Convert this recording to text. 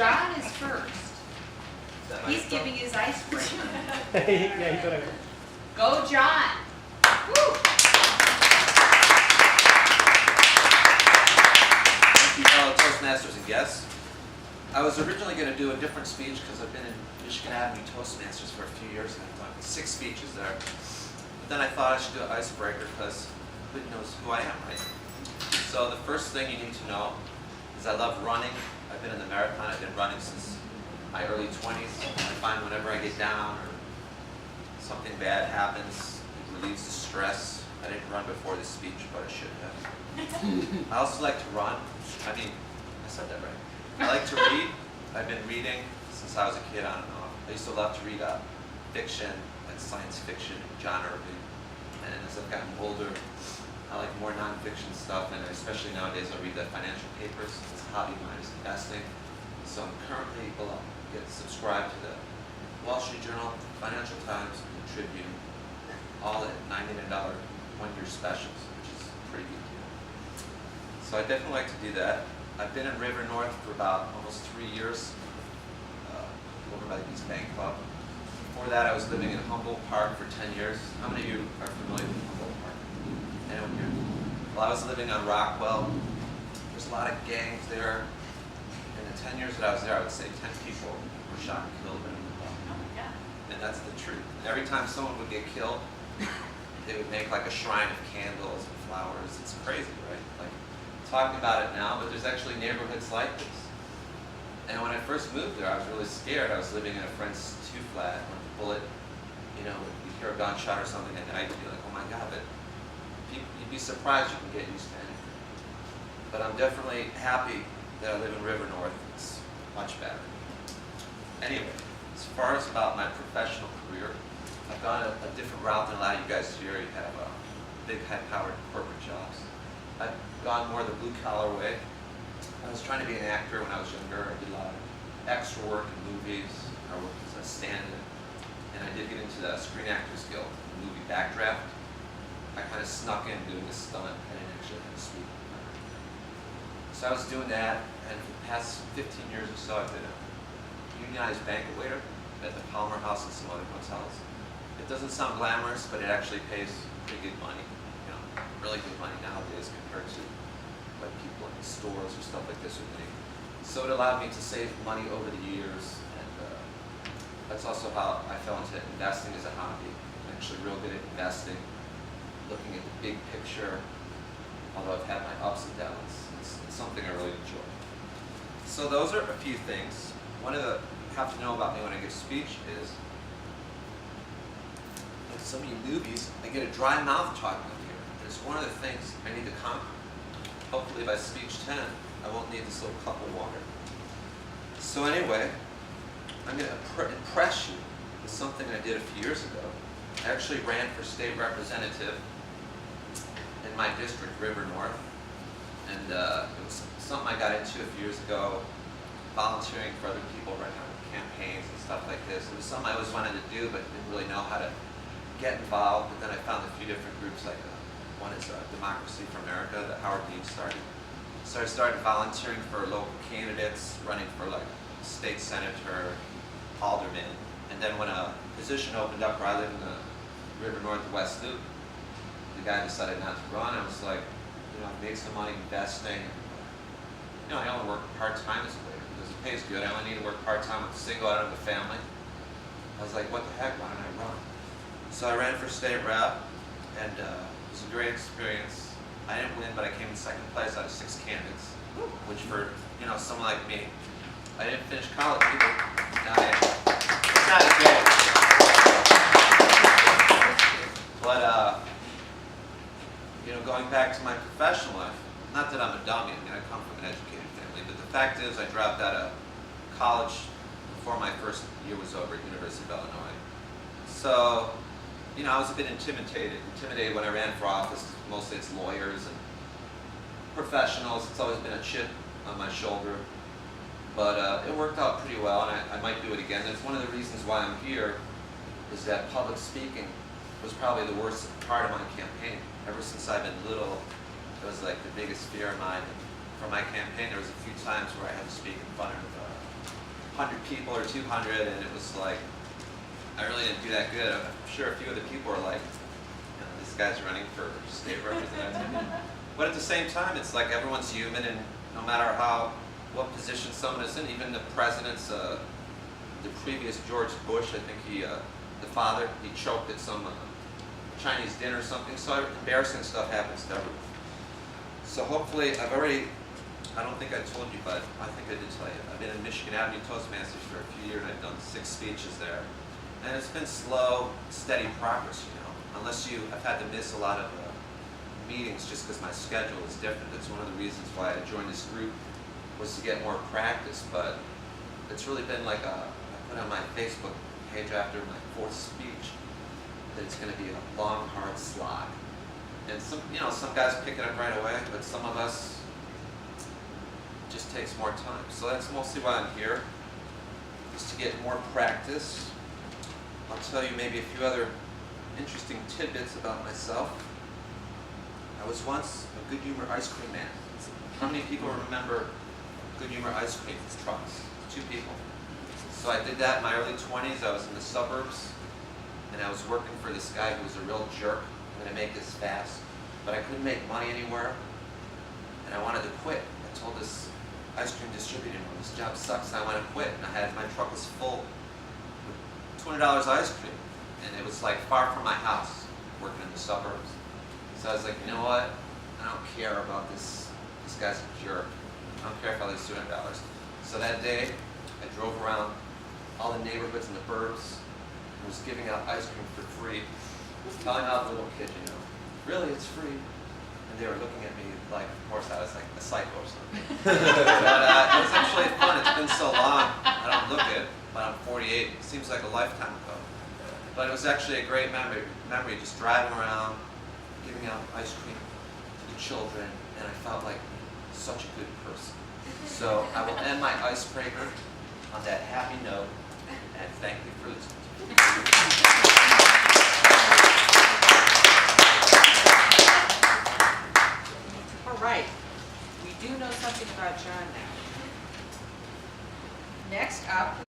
John is first. He's giving his icebreaker. Yeah, you better. Go, John. Woo. Thank you, fellow Toastmasters and guests. I was originally going to do a different speech because I've been in Michigan Avenue Toastmasters for a few years and I've done 6 speeches there. But then I thought I should do an icebreaker because who knows who I am, right? So the first thing you need to know is I love running. I've been in the marathon. I've been running since my early 20s. I find whenever I get down or something bad happens, it relieves the stress. I didn't run before this speech, but I should have. I also like to run. I mean, I said that right. I like to read. I've been reading since I was a kid on and off. I used to love to read fiction, like science fiction, John Irving. And as I've gotten older, I like more nonfiction stuff, and especially nowadays I read the financial papers. It's a hobby of mine, is investing. So I'm currently subscribed to the Wall Street Journal, Financial Times, and the Tribune, all at $99 one-year specials, which is a pretty good deal. So I definitely like to do that. I've been in River North for about almost 3 years, over by the East Bank Club. Before that, I was living in Humboldt Park for 10 years. How many of you are familiar with Humboldt Park? Anyone here? Well, I was living on Rockwell. There's a lot of gangs there. In the 10 years that I was there, I would say 10 people were shot and killed in the club. Oh my God. And that's the truth. Every time someone would get killed, they would make like a shrine of candles and flowers. It's crazy, right? Like talking about it now, but there's actually neighborhoods like this. And when I first moved there, I was really scared. I was living in a friend's 2-flat when the bullet, you'd hear a gunshot or something at night, you'd be like, oh my God, but you'd be surprised you can get used to anything. But I'm definitely happy that I live in River North. It's much better. Anyway, as far as about my professional career, I've gone a different route than a lot of you guys here. You have big, high-powered corporate jobs. I've gone more the blue-collar way. I was trying to be an actor when I was younger. I did a lot of extra work in movies. I worked as a stand-in. And I did get into the Screen Actors Guild, the movie Backdraft. I kind of snuck in doing a stunt. I didn't actually have to speak. So I was doing that, and for the past 15 years or so, I've been a unionized banquet waiter at the Palmer House and some other hotels. It doesn't sound glamorous, but it actually pays pretty good money. Really good money nowadays compared to what people in stores or stuff like this would make. So it allowed me to save money over the years, and that's also how I fell into investing as a hobby. I'm actually real good at investing, looking at the big picture, although I've had my ups and downs. It's something I really enjoy. So those are a few things. One of the you have to know about me when I give a speech is, like some of you newbies, I get a dry mouth talking up here. It's one of the things I need to conquer. Hopefully by speech 10, I won't need this little cup of water. So anyway, I'm going to impress you with something I did a few years ago. I actually ran for state representative in my district, River North. And it was something I got into a few years ago, volunteering for other people running on campaigns and stuff like this. It was something I always wanted to do, but didn't really know how to get involved. But then I found a few different groups, like one is Democracy for America that Howard Dean started. So I started volunteering for local candidates, running for like state senator, alderman. And then when a position opened up where I live in the River North West Loop, the guy decided not to run. I was like, I've made some money investing. I only work part-time as a waiter because it pays good. I only need to work part-time with a single out of the family. I was like, what the heck, why don't I run? So I ran for state rep, and it was a great experience. I didn't win, but I came in second place out of 6 candidates, which for someone like me, I didn't finish college either. It's not a big. But going back to my professional life, not that I'm a dummy. I come from an educated family, but the fact is, I dropped out of college before my first year was over at University of Illinois. So, I was a bit intimidated when I ran for office. Mostly it's lawyers and professionals. It's always been a chip on my shoulder. But it worked out pretty well, and I might do it again. That's one of the reasons why I'm here, is that public speaking was probably the worst part of my campaign. Ever since I've been little, it was like the biggest fear of mine. And for my campaign, there was a few times where I had to speak in front of people or 200, and it was like, I really didn't do that good. I'm sure a few of the people were like, this guy's running for state representative. But at the same time, it's like everyone's human, and no matter what position someone is in, even the president's, the previous George Bush, I think the father, he choked at some Chinese dinner or something, so embarrassing stuff happens to everyone. So hopefully, I don't think I told you, but I think I did tell you. I've been in Michigan Avenue Toastmasters for a few years, and I've done 6 speeches there. And it's been slow, steady progress, unless I've had to miss a lot of meetings just because my schedule is different. That's one of the reasons why I joined this group, was to get more practice, but it's really been like I put on my Facebook page after my 4th speech that it's going to be a long, hard slog. And some guys pick it up right away, but some of us, it just takes more time. So that's mostly why I'm here, is to get more practice. I'll tell you maybe a few other interesting tidbits about myself. I was once a Good Humor ice cream man. How many people remember Good Humor ice cream trucks? 2 people. So I did that in my early 20s. I was in the suburbs, and I was working for this guy who was a real jerk. I'm going to make this fast. But I couldn't make money anywhere, and I wanted to quit. I told this ice cream distributor, this job sucks, and I want to quit. And my truck was full with $20 ice cream, and it was like far from my house, working in the suburbs. So I was like, you know what? I don't care about this. This guy's a jerk. I don't care if I lose $200. So that day, I drove around all the neighborhoods in the burbs and was giving out ice cream for free, telling all the little kids, really, it's free. And they were looking at me like, of course, I was like a psycho or something. But it was actually fun. It's been so long. I don't look it, but I'm 48. It seems like a lifetime ago. But it was actually a great memory just driving around, giving out ice cream to the children, and I felt like such a good person. So I will end my icebreaker on that happy note, and thank you for listening. All right, we do know something about John now. Next up,